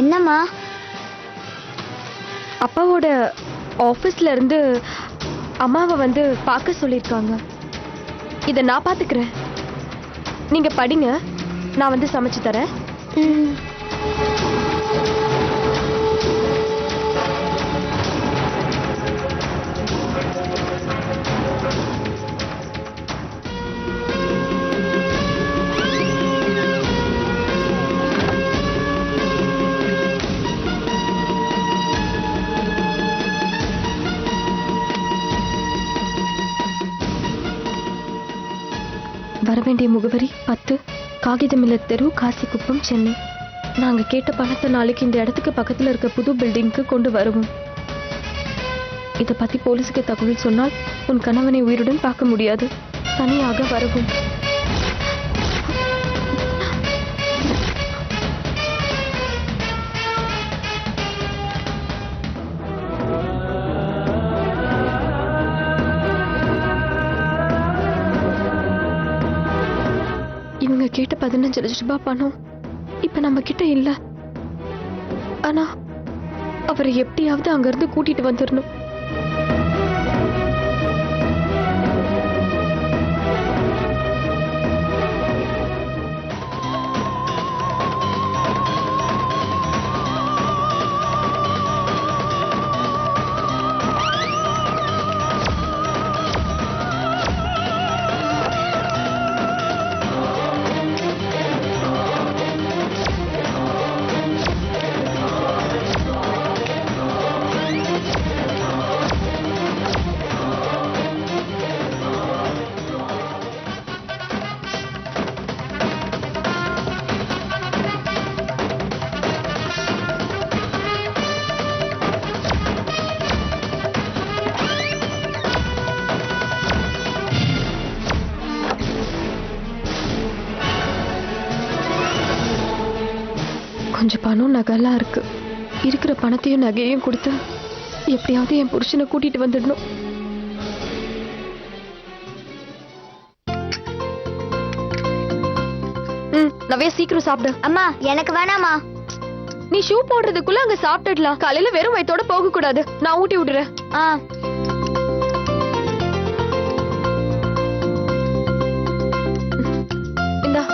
என்னம்மா? அப்பாவோட ஆபீஸ்ல இருந்து அம்மாவை வந்து பார்க்க சொல்லியிருக்காங்க. இதை நான் பார்த்துக்கிறேன். நீங்க படிங்க, நான் வந்து சமைச்சு தரேன். வரவேண்டிய முகவரி 10 காகிதமில்ல தெரு, காசிக்குப்பம், சென்னை. நாங்க கேட்ட பணத்தை நாளைக்கு இந்த இடத்துக்கு பக்கத்துல இருக்க புது பில்டிங்க்கு கொண்டு வருவோம். இத பத்தி போலீஸுக்கு தகவல் சொன்னால் உன் கணவனை உயிருடன் பார்க்க முடியாது. தனியாக வரவும். இவங்க கேட்ட 15 லட்சம் ரூபாய் பணம் இப்ப நம்ம கிட்ட இல்ல. ஆனா அவரை எப்படியாவது அங்கிருந்து கூட்டிட்டு வந்துடணும். கொஞ்சம் பணம் நகைலாம் இருக்கு. இருக்கிற பணத்தையும் நகையையும் கொடுத்து எப்படியாவது என் புருஷனை கூட்டிட்டு வந்துடணும். நவ்யா, சீக்கிரம் சாப்பிடு. அம்மா எனக்கு வேணாமா. நீ ஷூ போடுறதுக்குள்ள அங்க சாப்பிட்டுடலாம். காலையில வெறும் வயித்தோட போக கூடாது. நான் ஊட்டி விடுறேன். இந்தா.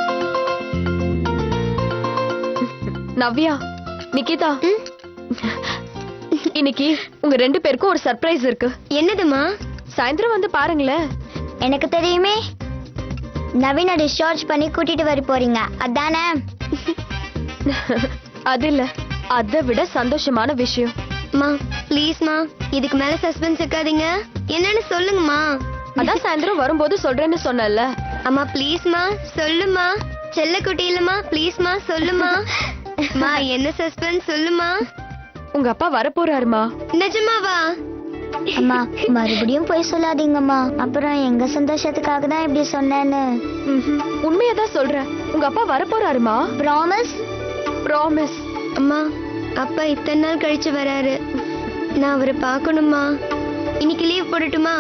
நவ்யா, நிகிதா, இன்னைக்கு உங்க 2 பேருக்கும் ஒரு சர்ப்ரைஸ் இருக்கு. என்னதுமா? சாயந்தரம் வந்து பாருங்களேன். எனக்கு தெரியுமே. நவீன டிஸ்சார்ஜ் பண்ணி கூட்டிட்டு வர போறீங்க, அதானே? அது இல்ல, அதை விட சந்தோஷமான விஷயம். மா ப்ளீஸ்மா, இதுக்கு மேல சஸ்பென்ஸ் இருக்காதீங்க. என்னன்னு சொல்லுங்கம்மா. அதான் சாயந்தரம் வரும்போது சொல்றேன்னு சொன்னல. அம்மா ப்ளீஸ்மா சொல்லுமா. செல்ல குட்டி இல்லம்மா, ப்ளீஸ்மா சொல்லுமா. மா என்ன சஸ்பென்ஸ் சொல்லுமா. உங்க அப்பா வரப்போறாருமா. நிஜமாவா? அம்மா மறுபடியும் போய் சொல்லாதீங்கம்மா. அப்புறம் எங்க சந்தோஷத்துக்காக தான் இப்படி சொன்னேன்னு. உண்மையதான் சொல்றேன். உங்க அப்பா வரப்போறாருமா. ப்ராமிஸ்? ப்ராமிஸ். அம்மா அப்பா இத்தனை நாள் கழிச்சு வராரு. நான் அவரை பார்க்கணுமா. இன்னைக்கு லீவ் போடட்டுமா?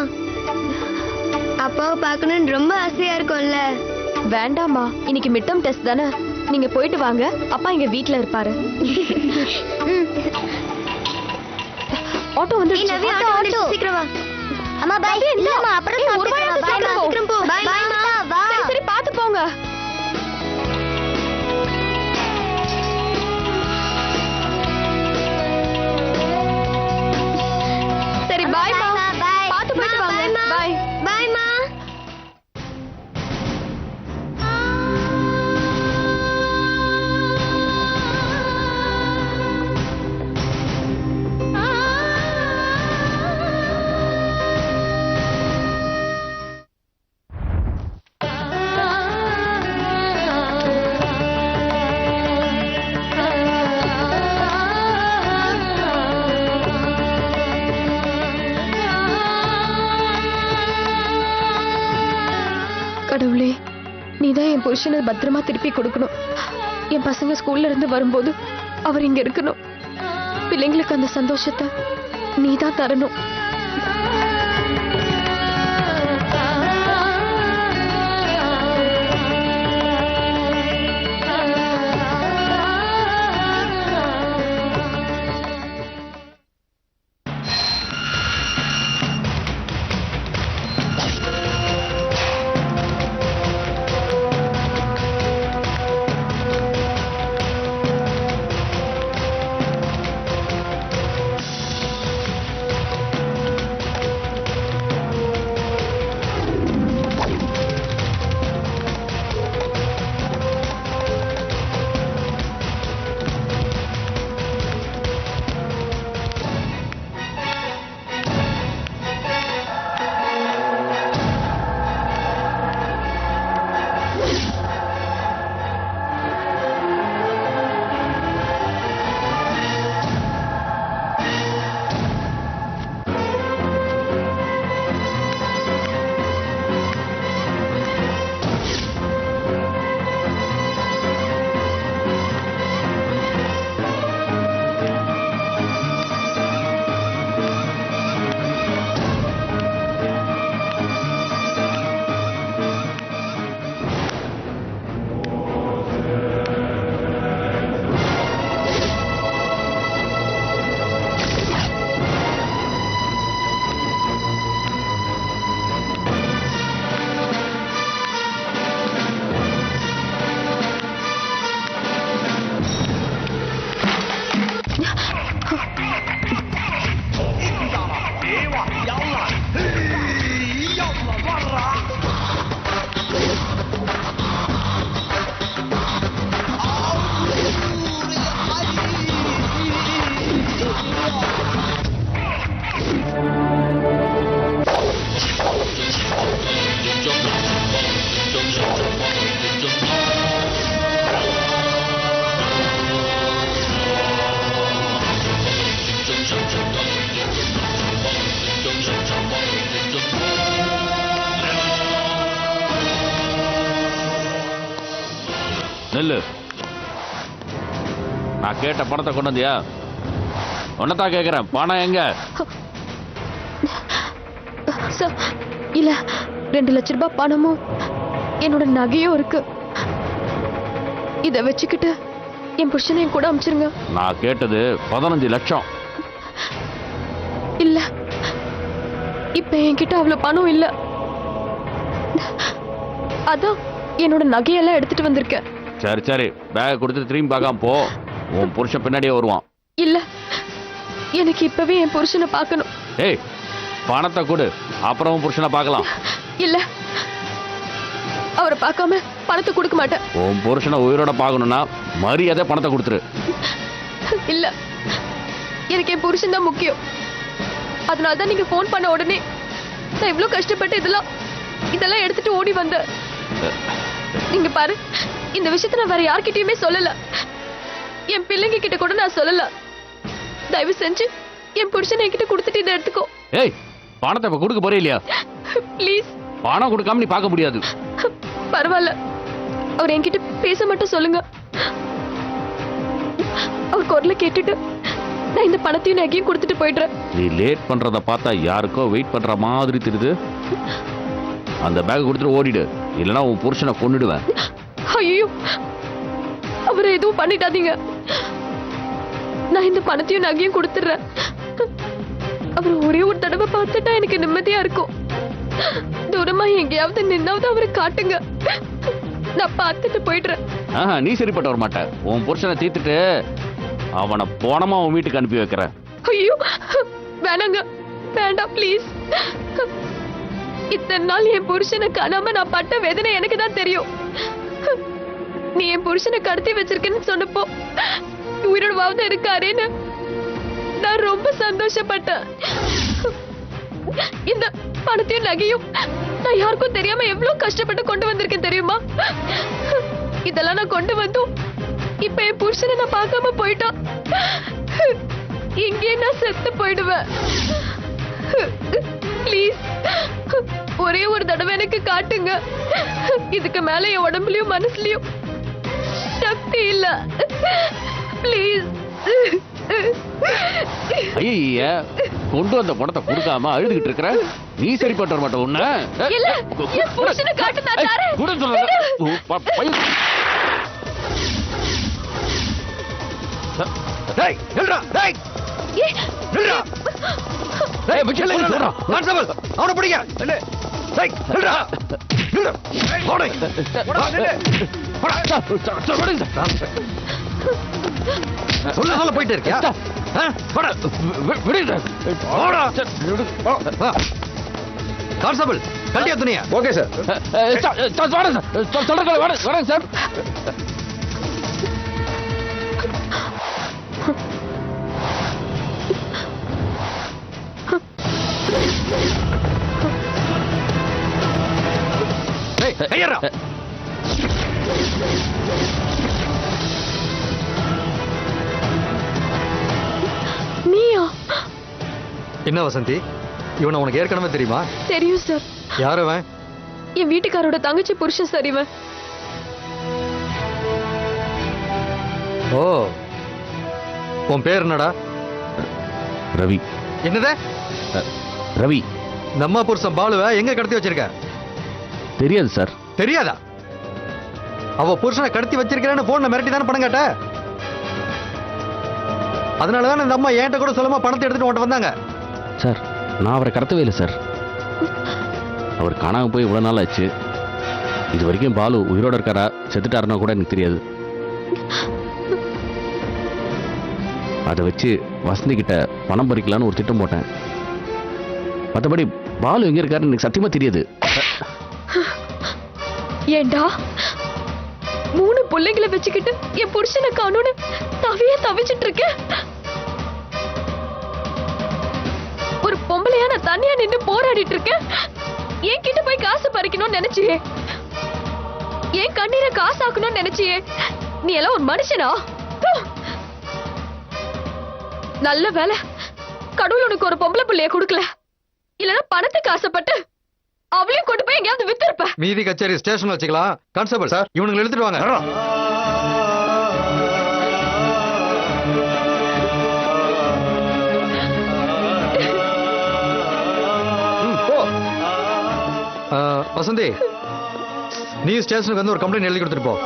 அப்பாவை பார்க்கணும்னு ரொம்ப ஆசையா இருக்கும்ல. வேண்டாமா, இன்னைக்கு மிட் டர்ம் டெஸ்ட் தானே. நீங்க போயிட்டு வாங்க, அப்பா இங்க வீட்ல இருப்பாரு. ஆட்டோ வந்து சீக்கிரம் வா. அம்மா பை. இல்லம்மா அப்புறம் சாப்பிடுறேன். பை மா. சீக்கிரம் போ. பை மா. வா. சரி பாத்து போங்க. சரி பை மா. பாத்து போயிட்டு வாங்க. பை. பை மா. கடவுளே, நீதான் என் புருஷனை பத்திரமா திருப்பி கொடுக்கணும். என் பசங்க ஸ்கூல்ல இருந்து வரும்போது அவர் இங்க இருக்கணும். பிள்ளைங்களுக்கு அந்த சந்தோஷத்தை நீதான் தரணும். நெல்லு. நான் கேட்ட பணத்தை கொண்டு வந்தியா? உன்னதான் கேட்கிறேன், பணம் எங்க? சார் இல்ல 2 லட்ச ரூபாய் பணமும் என்னோட நகையும் இருக்கு. இத வச்சுக்கிட்டு என் புருஷனையும் கூட அனுப்பிச்சிருங்க. நான் கேட்டது 15 லட்சம். இல்ல இப்ப என்கிட்ட அவ்வளவு பணம் இல்ல. அதான் என்னோட நகையெல்லாம் எடுத்துட்டு வந்திருக்கேன். சரி சரி, பேக் கொடுத்து திரும்பி பார்க்காம போ. உன் புருஷன் பின்னாடியே வருவான். இல்ல எனக்கு இப்பவே என் புருஷனை பார்க்கணும். ஏய், பணத்தை கொடு, அப்புறம் உன் புருஷனை பார்க்கலாம். இல்ல அவரை பார்க்காம பணத்தை கொடுக்க மாட்டேன். உன் புருஷனை உயிரோட பார்க்கணும்னா மரியாதை பணத்தை கொடுத்துரு. இல்ல எனக்கு என் புருஷன் தான் முக்கியம். அதனாலதான் நீங்க போன் பண்ண உடனே நான் இவ்வளவு கஷ்டப்பட்டு இதெல்லாம் எடுத்துட்டு ஓடி வந்தேன். நீங்க பாரு, இந்த விஷயத்த நான் வேற யார்கிட்டயுமே சொல்லல. என் பிள்ளைங்க கிட்ட கூட நான் சொல்லல. தயவு செஞ்சு என் புருஷனை என்கிட்ட கொடுத்துட்டு இதை எடுத்துக்கோ. ஏய், பணத்தை இப்ப கொடுக்க போறே இல்லையா? ப்ளீஸ். பணம் கொடுக்காம நீ பார்க்க முடியாது. பரவாயில்ல, அவர் என்கிட்ட பேச மட்டும் சொல்லுங்க. அவர் குரலை கேட்டுட்டு நான் இந்த பணத்தையும் நகையும் கொடுத்துட்டு போயிடுறேன். நீ லேட் பண்றத பார்த்தா யாருக்கோ வெயிட் பண்ற மாதிரி தெரியுது. அந்த பேக் கொடுத்துட்டு ஓடிடு, இல்லைன்னா உன் புருஷனை கொன்னுடுவேன். ஐயோ, அவரை எதுவும் பண்ணிட்டாதீங்க. நான் இந்த பணத்தையும் நகையும் கொடுத்துடுறேன். அவர் ஒரே ஒரு தடவை பார்த்துட்டா எனக்கு நிம்மதியா இருக்கும். தூரமா எங்கேயாவது நின்னாவது அவரை காட்டுங்க. நான் பார்த்துட்டு போயிடுறேன். நீ சரிப்பட்டு வர மாட்ட. உன் புருஷனை தீர்த்துட்டு அவனை போனமா உன் வீட்டுக்கு அனுப்பி வைக்கிறேன். ஐயோ வேணாங்க, வேண்டாம் ப்ளீஸ். இத்தனை நாள் என் புருஷனை காணாம நான் பட்ட வேதனை எனக்கு தான் தெரியும். நீ என் புருஷனை கடத்தி வச்சிருக்கேன்னு சொன்னப்போ உயிரோடவாவது இருக்காரேன்னு நான் ரொம்ப சந்தோஷப்பட்டேன். இந்த பணத்தையும் நகையும் நான் யாருக்கும் தெரியாம எவ்வளவு கஷ்டப்பட்டு கொண்டு வந்திருக்கேன் தெரியுமா? இதெல்லாம் நான் கொண்டு வந்தும் இப்ப என் புருஷனை நான் பார்க்காம போயிட்டான். இங்கே நான் செத்து போயிடுவேன். ப்ளீஸ், ஒரே ஒரு தடவை எனக்கு காட்டுங்க. இதுக்கு மேல என் உடம்புலயும் மனசுலயும் சக்தி இல்ல. ப்ளீஸ். ஐய, கொண்டு வந்த பணத்தை கொடுக்காம அழுதுகிட்டு இருக்கிற. நீ சரிப்பட்டு வர மாட்ட. உன்ன இல்ல, என் புருஷனை காட்டு, நான் தரேன். கூட சொல்ல. டேய், நில்றா. டேய், நில்றா. டேய், மிச்சல நில்றா. கான்ஸ்டபிள், அவனை பிடிங்க. நில்லு. டேய், நில்றா. நில்லு. போடா. போடா, நில்லு. போடா. சொல்ல போயிட்டே இருக்கியா? போடா. விடுடா. போடா. கான்ஸ்டபிள், கண்டியா துணியா? Okay sir. வாடா சார். சொல்றேன், வாடா சார். கையறா. நீயா? என்ன வசந்தி, இவனை உனக்கு ஏற்கனவே தெரியுமா? தெரியும் சார். யார் அவன்? என் வீட்டுக்காரோட தங்கச்சி புருஷன் சார் இவன். ஓ, உன் பேர் என்னடா? ரவி. என்னது? ரவி. நம்ம புருஷன் பாலுவை எங்க கடத்தி வச்சிருக்க? தெரியாது சார். தெரியாதா? அவ புருஷனை கடத்தி வச்சிருக்கிறேன்னு போன்ல மிரட்டி தானே பணம் கேட்ட. அதனாலதான் இந்த அம்மா என்கிட்ட கூட சொல்லாம பணத்தை எடுத்துட்டு உன்கிட்ட வந்தாங்க. சார், நான் அவரை கடத்தவே இல்லை சார். அவர் காணாம போய் இவ்வளவு நாள் ஆச்சு. இது வரைக்கும் பாலு உயிரோட இருக்காரா செத்துட்டாருன்னா கூட எனக்கு தெரியாது. அதை வச்சு வசந்தி கிட்ட பணம் பறிக்கலான்னு ஒரு திட்டம் போட்டேன். மற்றபடி பாலு எங்க இருக்காருன்னு எனக்கு சத்தியமா தெரியாது. ஏண்டா, 3 பிள்ளைங்களை வச்சுக்கிட்டு என் புருஷனை காணோன்னு தவிச்சிட்டு இருக்கேன். ஒரு பொம்பளையா நான் தனியா நின்று போராடிட்டு இருக்கேன். என் கிட்ட போய் காசு பறிக்கணும்னு நினைச்சியே, என் கண்ணீரை காசு ஆக்கணும்னு நினைச்சியே. நீ எல்லாம் ஒரு மனுஷனா? நல்ல வேலை கடவுள் உனக்கு ஒரு பொம்பளை பிள்ளைய கொடுக்கல. இல்லன்னா பணத்துக்கு ஆசைப்பட்டு அவளையும் கொண்டு போய் எங்கேயாவது வித்திருப்ப. மீதி கச்சேரி ஸ்டேஷன்ல வச்சுக்கலாம். கான்ஸ்டபிள் சார், இவனுங்களை எடுத்துட்டு வாங்க. வசந்தி நீ ஸ்டேஷனுக்கு வந்து ஒரு கம்ப்ளைண்ட் எழுதி கொடுத்துட்டு போ.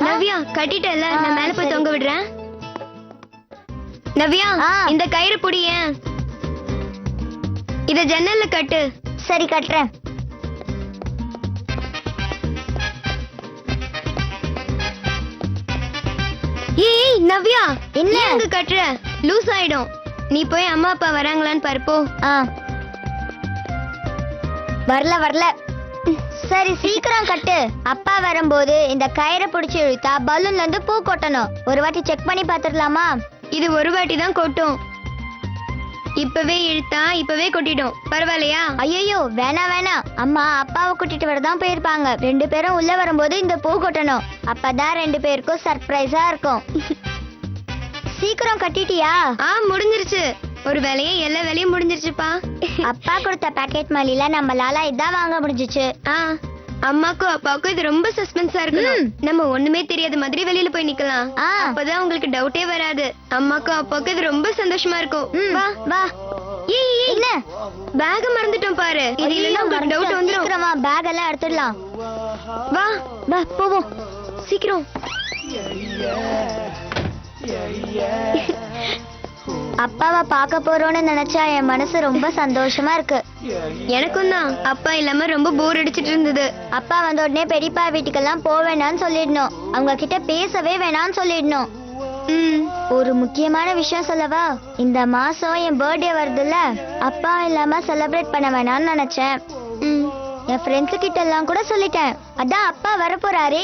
நவ்யா கட்டிட்டல, நான் மேல போய் தொங்க விடுறேன். நவ்யா இந்த கயிறு புடியேன், இத ஜன்னல்ல கட்டு. சரி கட்டுறேன். ஏய் நவ்யா, என்ன அங்க கட்டுற? லூஸ் ஆயிடும். நீ போய் அம்மா அப்பா வராங்களான்னு பாரு போ. வரல. சரி சீக்கிரம் கட்டு. அப்பா வரும்போது இந்த கயிறை பிடிச்சி இழுத்தா பலூன்ல இருந்து பூ கொட்டணும். ஒரு வாட்டி செக் பண்ணி பாத்துடலாமா? இது ஒரு வாட்டி தான் கொட்டும். இப்பவே இழுத்தா இப்பவே கொட்டிடும். பரவாயில்லையா? ஐயோ வேணாம். அம்மா அப்பாவை கூட்டிட்டு வரதான் போயிருப்பாங்க. 2 பேரும் உள்ள வரும்போது இந்த பூ கொட்டணும். அப்பதான் 2 பேருக்கும் சர்ப்ரைஸா இருக்கும். சீக்கிரம் கட்டிட்டியா? முடிஞ்சிருச்சு. ஒரு வேலையே எல்லா வேலையும் முடிஞ்சிருச்சுப்பா. அப்பா கொடுத்த பாக்கெட் மணில நம்மளால இதான் வாங்க முடிஞ்சிச்சு. அம்மாக்கும் அப்பாவுக்கும் இது ரொம்ப சஸ்பென்ஸா இருக்கு. நம்ம ஒண்ணுமே தெரியாத மாதிரி வெளியில போய் நிக்கலாம். அப்பதான் உங்களுக்கு டவுட்டே வராது. அம்மாக்கும் அப்பாவுக்கும் இது ரொம்ப சந்தோஷமா இருக்கும். வா. என்ன பேக் மறந்துட்டோம் பாரு. இது இல்லன்னா உங்களுக்கு டவுட் வந்துரும். சீக்கிரமா பேக் எல்லாம் எடுத்துடலாம். வா போவோம் சீக்கிரம். அப்பாவை பார்க்க போறோம்னு நினைச்சா என் மனசு ரொம்ப சந்தோஷமா இருக்கு. எனக்கும் தான். அப்பா இல்லாம ரொம்ப போர் அடிச்சிட்டு இருந்தது. அப்பா வந்த உடனே பெரியப்பா வீட்டுக்கெல்லாம் போவேணான்னு சொல்லிடணும். அவங்க கிட்ட பேசவே வேணான்னு சொல்லிடணும். ஒரு முக்கியமான விஷயம் சொல்லவா? இந்த மாசம் என் பர்த்டே வருதுல்ல, அப்பா இல்லாம செலிப்ரேட் பண்ண வேணாம்னு நினைச்சேன். என் ஃப்ரெண்ட்ஸ் கிட்ட எல்லாம் கூட சொல்லிட்டேன். அதான் அப்பா வரப்போறாரே.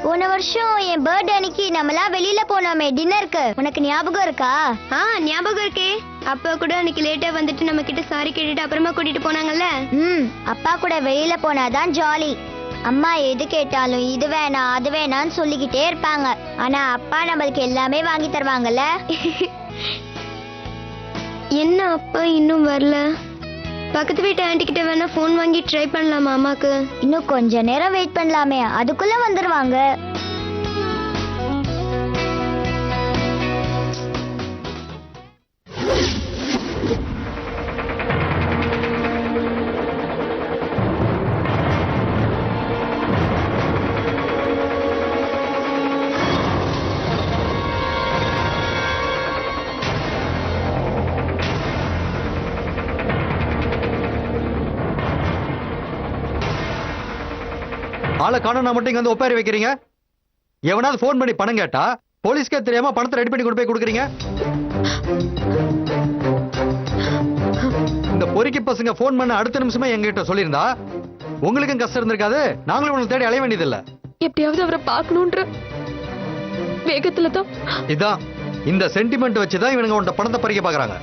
போன வருஷம் என் பர்த்டே அன்னைக்கு நம்மளாம் வெளியில போனோமே டின்னருக்கு, உனக்கு ஞாபகம் இருக்கா? ஞாபகம் இருக்கே. அப்பா கூட அன்னைக்கு லேட்டா வந்துட்டு நம்ம கிட்ட சாரி கேட்டுட்டு அப்புறமா கூட்டிட்டு போனாங்கல்ல. அப்பா கூட வெளியில போனாதான் ஜாலி. அம்மா எது கேட்டாலும் இது வேணாம் அது வேணாம்னு சொல்லிக்கிட்டே இருப்பாங்க. ஆனா அப்பா நம்மளுக்கு எல்லாமே வாங்கி தருவாங்கல்ல. என்ன அப்பா இன்னும் வரல? பக்கத்து வீட்டு ஆண்டி கிட்ட வேணா போன் வாங்கி ட்ரை பண்ணலாமா அம்மாக்கு? இன்னும் கொஞ்ச நேரம் வெயிட் பண்ணலாமே, அதுக்குள்ள வந்துருவாங்க. ஆளை காணோம்னா மட்டும் இங்க வந்து ஒப்பாரி வைக்கிறீங்க. எவனாவது போன் பண்ணி பணம் கேட்டா போலீஸ்க்கே தெரியாம பணத்தை ரெடி பண்ணி கொண்டு போய் கொடுக்குறீங்க. இந்த பொறுக்கி பசங்க போன் பண்ண அடுத்த நிமிஷமே எங்ககிட்ட சொல்லியிருந்தா உங்களுக்கும் கஷ்டம் இருந்திருக்காது. நாங்களும் உங்களை தேடி அலைய வேண்டியதில்லை. எப்படியாவது அவரை பார்க்கணுன்ற வேகத்துல தான். இதான் இந்த சென்டிமெண்ட் வச்சுதான் இவனுங்க உன்ட பணத்தை பறிக்க பாக்குறாங்க.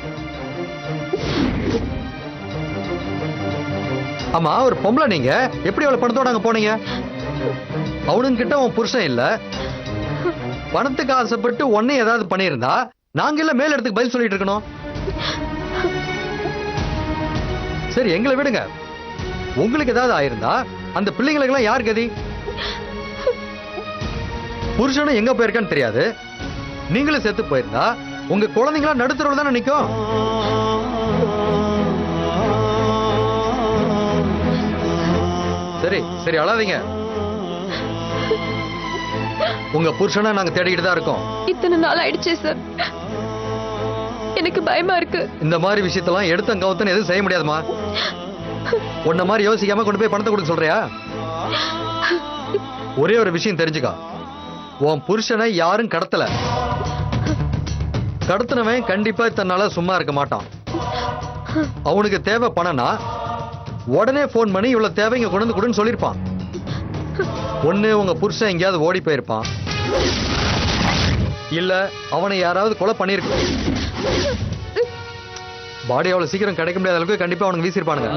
ஆமா ஒரு பொம்பளை, நீங்க எப்படி அவளை பணத்தோட அங்க போனீங்க? அவனுங்க கிட்ட உன் புருஷன் இல்ல, பணத்துக்கு ஆசைப்பட்டு உன்னை ஏதாவது பண்ணியிருந்தா நாங்க எல்லாம் மேல் இடத்துக்கு பதில் சொல்லிட்டு இருக்கணும். சரி எங்களை விடுங்க. உங்களுக்கு ஏதாவது ஆயிருந்தா அந்த பிள்ளைங்களுக்கு எல்லாம் யார் கதி? புருஷனும் எங்க போயிருக்கான்னு தெரியாது. நீங்களும் செத்து போயிருந்தா உங்க குழந்தைங்களா நடுத்தரவுல தானே நிக்கும். சரி சரி அழாதீங்க. உங்க புருஷனை நாங்க தேடிக்கிட்டு தான் இருக்கோம். இத்தனை நாள் ஆயிடுச்சு சார், எனக்கு பயமா இருக்கு. இந்த மாதிரி விஷயத்தெல்லாம் எடுத்த கவுத்தன்னு எதுவும் செய்ய முடியாதுமா. உன்ன மாதிரி யோசிக்காம கொண்டு போய் பணத்தை கொடுக்க சொல்றியா? ஒரே ஒரு விஷயம் தெரிஞ்சுக்கா, உன் புருஷனை யாரும் கடத்தல. கடத்தினவன் கண்டிப்பா தன்னால சும்மா இருக்க மாட்டான். அவனுக்கு தேவை பணம்னா உடனே போன் பண்ணி இவ்வளவு தேவை இங்க கொண்டு வந்து கொடுன்னு சொல்லிருப்பான். ஒண்ணு உங்க புருஷன் எங்கேயாவது ஓடி போயிருப்பான், இல்ல அவனை யாராவது கொலை பண்ணிருக்க. பாடி அவ்வளவு சீக்கிரம் கிடைக்க முடியாத அளவுக்கு கண்டிப்பா அவனுக்கு வீசிருப்பானுங்க.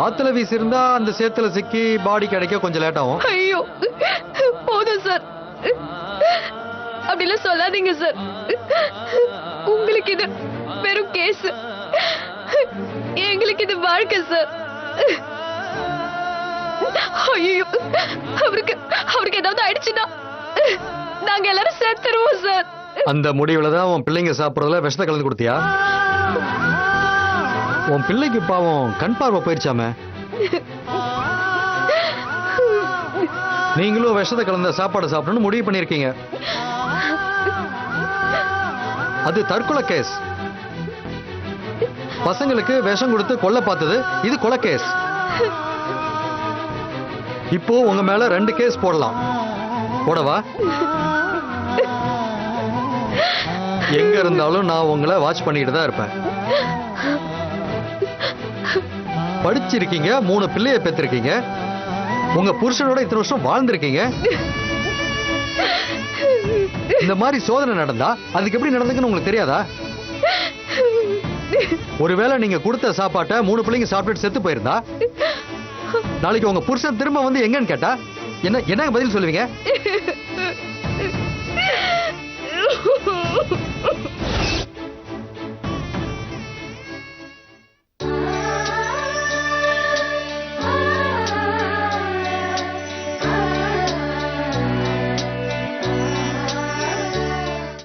ஆத்துல வீசி இருந்தா அந்த சேத்துல சிக்கி பாடி கிடைக்க கொஞ்சம் லேட் ஆகும். ஐயோ போதும் சார், அப்படிலாம் சொல்லாதீங்க சார். உங்களுக்கு இது வெறும் கேஸ், எங்களுக்கு இது வாழ்க்கை சார். ஐயோ அவருக்கு ஏதாவது ஆயிடுச்சுன்னா நாங்க எல்லாரும் சேர்த்துருவோம் சார். அந்த முடிவுல தான் உன் பிள்ளைங்க சாப்பிடறதுல விஷத்தை கலந்து கொடுத்தியா? உன் பிள்ளைக்கு பாவம் கண் பார்வை போயிருச்சாமே. நீங்களும் விஷத்தை கலந்த சாப்பாடு சாப்பிடணும்னு முடிவு பண்ணிருக்கீங்க. அது தற்கொலை கேஸ். பசங்களுக்கு விஷம் கொடுத்து கொல்ல பார்த்தது, இது கொலை கேஸ். இப்போ உங்க மேல 2 கேஸ் போடலாம். போடவா? எங்க இருந்தாலும் நான் உங்களை வாட்ச் பண்ணிட்டு தான் இருப்பேன். படிச்சிருக்கீங்க, 3 பிள்ளைய பெற்றிருக்கீங்க, உங்க புருஷனோட இத்தனை வருஷம் வாழ்ந்திருக்கீங்க. இந்த மாதிரி சோதனை நடந்தா அதுக்கு எப்படி நடந்துக்குன்னு உங்களுக்கு தெரியாதா? ஒருவேளை நீங்க கொடுத்த சாப்பாட்டை 3 பிள்ளைங்க சாப்பிட்டு செத்து போயிருந்தா, நாளைக்கு உங்க புருஷன் திரும்ப வந்து எங்கன்னு கேட்டா என்ன பதில் சொல்லுவீங்க?